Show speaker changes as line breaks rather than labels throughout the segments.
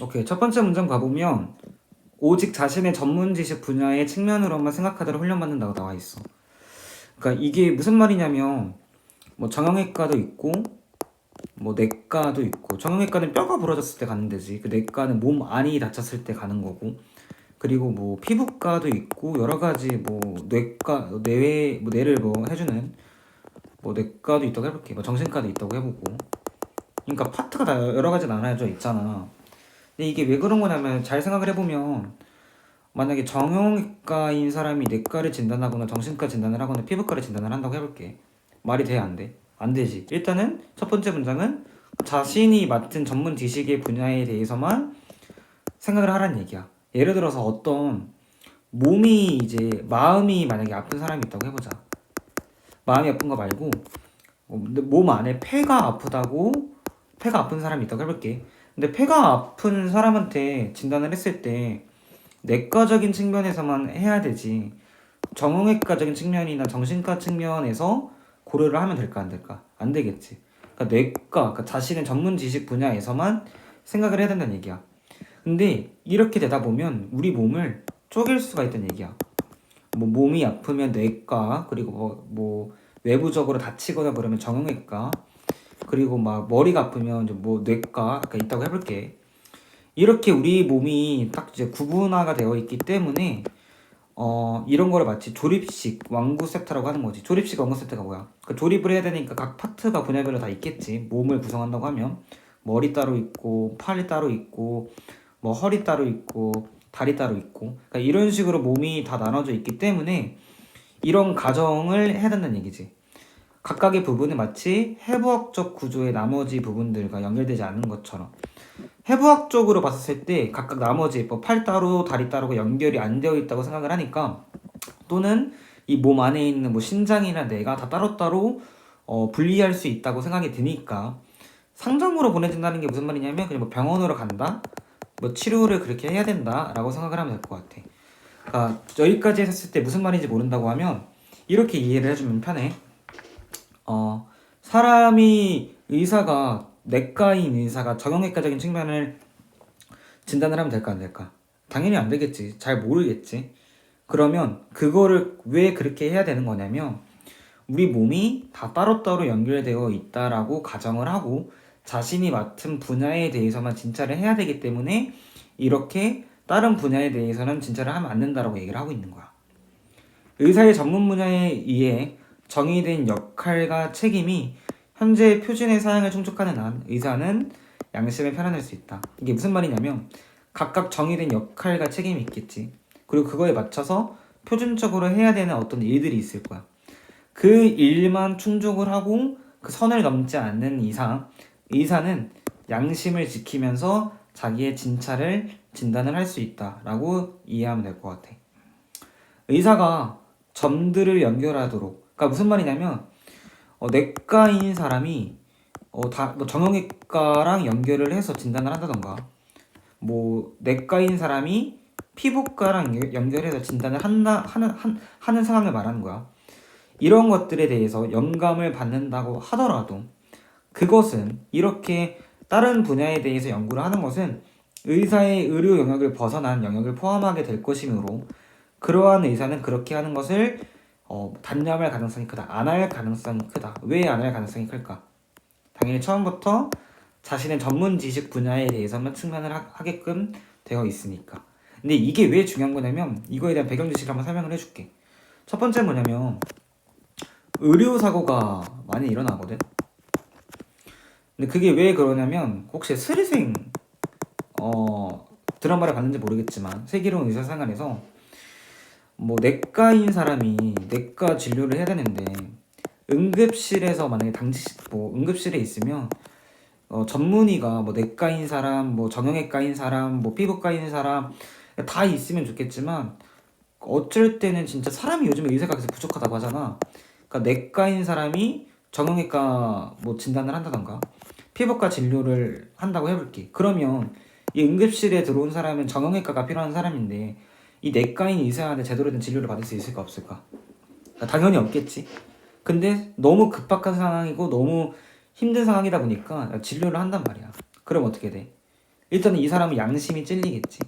오케이. 첫 번째 문장 가보면 오직 자신의 전문 지식 분야의 측면으로만 생각하도록 훈련받는다고 나와 있어. 그러니까 이게 무슨 말이냐면 뭐 정형외과도 있고 뭐 내과도 있고, 정형외과는 뼈가 부러졌을 때 가는 데지, 그 내과는 몸 안이 다쳤을 때 가는 거고, 그리고 뭐 피부과도 있고 여러 가지 뭐 뇌과 뇌 뭐 뇌를 뭐 해주는 뭐 뇌과도 있다고 해볼게. 뭐 정신과도 있다고 해보고. 그러니까 파트가 다 여러 가지 나눠져 있잖아. 근데 이게 왜 그런 거냐면 잘 생각을 해보면, 만약에 정형외과인 사람이 뇌과를 진단하거나 정신과 진단을 하거나 피부과를 진단을 한다고 해볼게. 말이 돼, 안 돼? 안 되지. 일단은 첫 번째 문장은 자신이 맡은 전문 지식의 분야에 대해서만 생각을 하라는 얘기야. 예를 들어서 어떤 몸이 이제 마음이 만약에 아픈 사람이 있다고 해보자. 마음이 아픈 거 말고 몸 안에 폐가 아프다고, 폐가 아픈 사람이 있다고 해볼게. 근데 폐가 아픈 사람한테 진단을 했을 때 내과적인 측면에서만 해야 되지, 정형외과적인 측면이나 정신과 측면에서 고려를 하면 될까 안 될까? 안 되겠지. 그러니까 그러니까 자신의 전문 지식 분야에서만 생각을 해야 된다는 얘기야. 근데 이렇게 되다 보면 우리 몸을 쪼갤 수가 있다는 얘기야. 뭐 몸이 아프면 뇌과, 그리고 뭐 외부적으로 다치거나 그러면 정형외과, 그리고 막 머리가 아프면 뭐 뇌과 있다고 해볼게. 이렇게 우리 몸이 딱 이제 구분화가 되어 있기 때문에 이런 거를 마치 조립식 완구 세트라고 하는 거지. 조립식 완구 세트가 뭐야? 그 조립을 해야 되니까 각 파트가 분야별로 다 있겠지. 몸을 구성한다고 하면 머리 따로 있고, 팔이 따로 있고, 뭐 허리 따로 있고, 다리 따로 있고. 그러니까 이런 식으로 몸이 다 나눠져 있기 때문에 이런 가정을 해야 된다는 얘기지. 각각의 부분은 마치 해부학적 구조의 나머지 부분들과 연결되지 않는 것처럼, 해부학적으로 봤을 때 각각 나머지 뭐 팔 따로 다리 따로가 연결이 안 되어 있다고 생각을 하니까, 또는 이 몸 안에 있는 뭐 신장이나 뇌가 다 따로따로 분리할 수 있다고 생각이 드니까 상정으로 보내진다는 게 무슨 말이냐면 그냥 뭐 병원으로 간다, 뭐 치료를 그렇게 해야 된다라고 생각을 하면 될 것 같아. 그러니까 여기까지 했을 때 무슨 말인지 모른다고 하면 이렇게 이해를 해주면 편해. 사람이 의사가, 내과인 의사가 정형외과적인 측면을 진단을 하면 될까 안 될까? 당연히 안 되겠지. 잘 모르겠지. 그러면 그거를 왜 그렇게 해야 되는 거냐면 우리 몸이 다 따로따로 연결되어 있다라고 가정을 하고 자신이 맡은 분야에 대해서만 진찰을 해야 되기 때문에 이렇게 다른 분야에 대해서는 진찰을 하면 안 된다라고 얘기를 하고 있는 거야. 의사의 전문 분야에 의해 정의된 역할과 책임이 현재 표준의 사양을 충족하는 한 의사는 양심에 편안할 수 있다. 이게 무슨 말이냐면 각각 정의된 역할과 책임이 있겠지. 그리고 그거에 맞춰서 표준적으로 해야 되는 어떤 일들이 있을 거야. 그 일만 충족을 하고 그 선을 넘지 않는 이상 의사는 양심을 지키면서 자기의 진단을 할 수 있다라고 이해하면 될 것 같아. 의사가 점들을 연결하도록, 그러니까 무슨 말이냐면 내과인 사람이 뭐 정형외과랑 연결을 해서 진단을 한다던가, 뭐 내과인 사람이 피부과랑 연결해서 진단을 하는 상황을 말하는 거야. 이런 것들에 대해서 영감을 받는다고 하더라도 그것은, 이렇게 다른 분야에 대해서 연구를 하는 것은 의사의 의료 영역을 벗어난 영역을 포함하게 될 것이므로 그러한 의사는 그렇게 하는 것을 단념할 가능성이 크다, 안 할 가능성이 크다. 왜 안 할 가능성이 클까? 당연히 처음부터 자신의 전문 지식 분야에 대해서만 측면을 하게끔 되어 있으니까. 근데 이게 왜 중요한 거냐면 이거에 대한 배경 지식을 한번 설명을 해줄게. 첫 번째 뭐냐면 의료사고가 많이 일어나거든. 근데 그게 왜 그러냐면, 혹시 스리생 드라마를 봤는지 모르겠지만 세계로운 의사생활에서 뭐 내과인 사람이 내과 진료를 해야 되는데 응급실에서 만약에 뭐 응급실에 있으면 전문의가 뭐 내과인 사람, 뭐 정형외과인 사람, 뭐 피부과인 사람 다 있으면 좋겠지만 어쩔 때는 진짜 사람이 요즘에 의사가 계속 부족하다고 하잖아. 그러니까 내과인 사람이 정형외과 뭐 진단을 한다던가 피부과 진료를 한다고 해볼게. 그러면 이 응급실에 들어온 사람은 정형외과가 필요한 사람인데 이 내과인 의사한테 제대로 된 진료를 받을 수 있을까 없을까? 당연히 없겠지. 근데 너무 급박한 상황이고 너무 힘든 상황이다 보니까 진료를 한단 말이야. 그럼 어떻게 돼? 일단은 이 사람은 양심이 찔리겠지.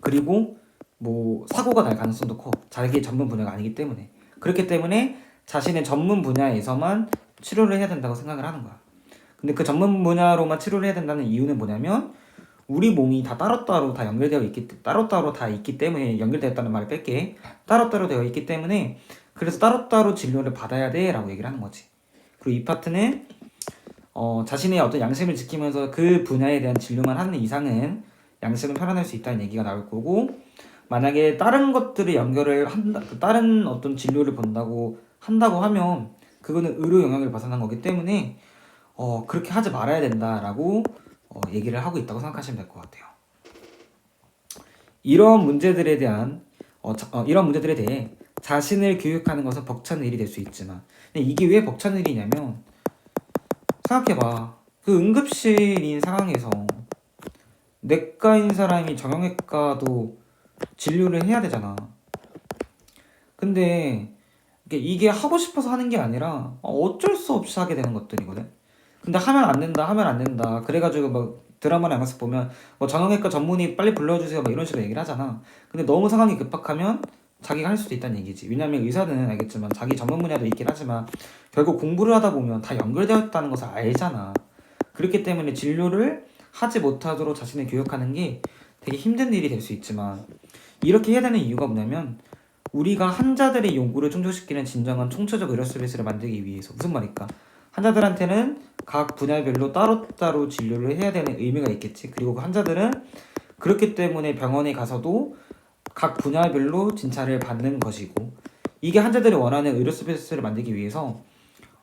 그리고 뭐 사고가 날 가능성도 커. 자기의 전문 분야가 아니기 때문에. 그렇기 때문에 자신의 전문 분야에서만 치료를 해야 된다고 생각을 하는 거야. 근데 그 전문 분야로만 치료를 해야 된다는 이유는 뭐냐면 우리 몸이 다 따로따로 다 연결되어 있기 따로따로 다 있기 때문에 연결되었다는 말을 뺄게. 따로따로 되어 있기 때문에 그래서 따로따로 진료를 받아야 돼 라고 얘기를 하는 거지. 그리고 이 파트는 자신의 어떤 양심을 지키면서 그 분야에 대한 진료만 하는 이상은 양심을 표현할 수 있다는 얘기가 나올 거고, 만약에 다른 것들을 연결을 한다, 다른 어떤 진료를 한다고 하면 그거는 의료 영역을 벗어난 거기 때문에 그렇게 하지 말아야 된다라고 얘기를 하고 있다고 생각하시면 될 것 같아요. 이런 문제들에 대해 자신을 교육하는 것은 벅찬 일이 될 수 있지만, 근데 이게 왜 벅찬 일이냐면 생각해봐. 그 응급실인 상황에서 내과인 사람이 정형외과도 진료를 해야 되잖아. 근데 이게 하고 싶어서 하는 게 아니라 어쩔 수 없이 하게 되는 것들이거든. 근데 하면 안 된다, 하면 안 된다. 그래가지고 막 드라마나 영화에서 보면 뭐 정형외과 전문의 빨리 불러주세요, 막 이런 식으로 얘기를 하잖아. 근데 너무 상황이 급박하면 자기가 할 수도 있다는 얘기지. 왜냐면 의사는 알겠지만 자기 전문 분야도 있긴 하지만 결국 공부를 하다 보면 다 연결되어 있다는 것을 알잖아. 그렇기 때문에 진료를 하지 못하도록 자신을 교육하는 게 되게 힘든 일이 될 수 있지만, 이렇게 해야 되는 이유가 뭐냐면 우리가 환자들의 요구를 충족시키는 진정한 총체적 의료 서비스를 만들기 위해서. 무슨 말일까? 환자들한테는 각 분야별로 따로따로 진료를 해야 되는 의미가 있겠지. 그리고 그 환자들은 그렇기 때문에 병원에 가서도 각 분야별로 진찰을 받는 것이고, 이게 환자들이 원하는 의료 서비스를 만들기 위해서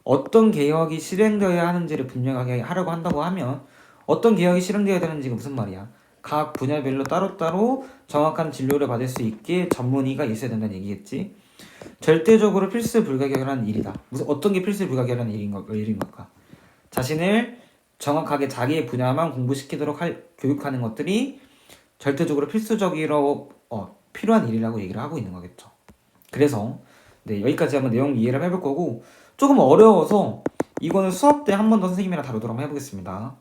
어떤 개혁이 실행되어야 하는지를 분명하게 하려고 한다고 하면, 어떤 개혁이 실행되어야 되는지가 무슨 말이야? 각 분야별로 따로따로 정확한 진료를 받을 수 있게 전문의가 있어야 된다는 얘기겠지. 절대적으로 필수 불가결한 일이다. 무슨 어떤 게 필수 불가결한 일인 걸까? 자신을 정확하게 자기의 분야만 공부시키도록 교육하는 것들이 절대적으로 필수적으로 필요한 일이라고 얘기를 하고 있는 거겠죠. 그래서 네, 여기까지 한번 내용 이해를 해볼 거고, 조금 어려워서 이거는 수업 때 한 번 더 선생님이랑 다루도록 해보겠습니다.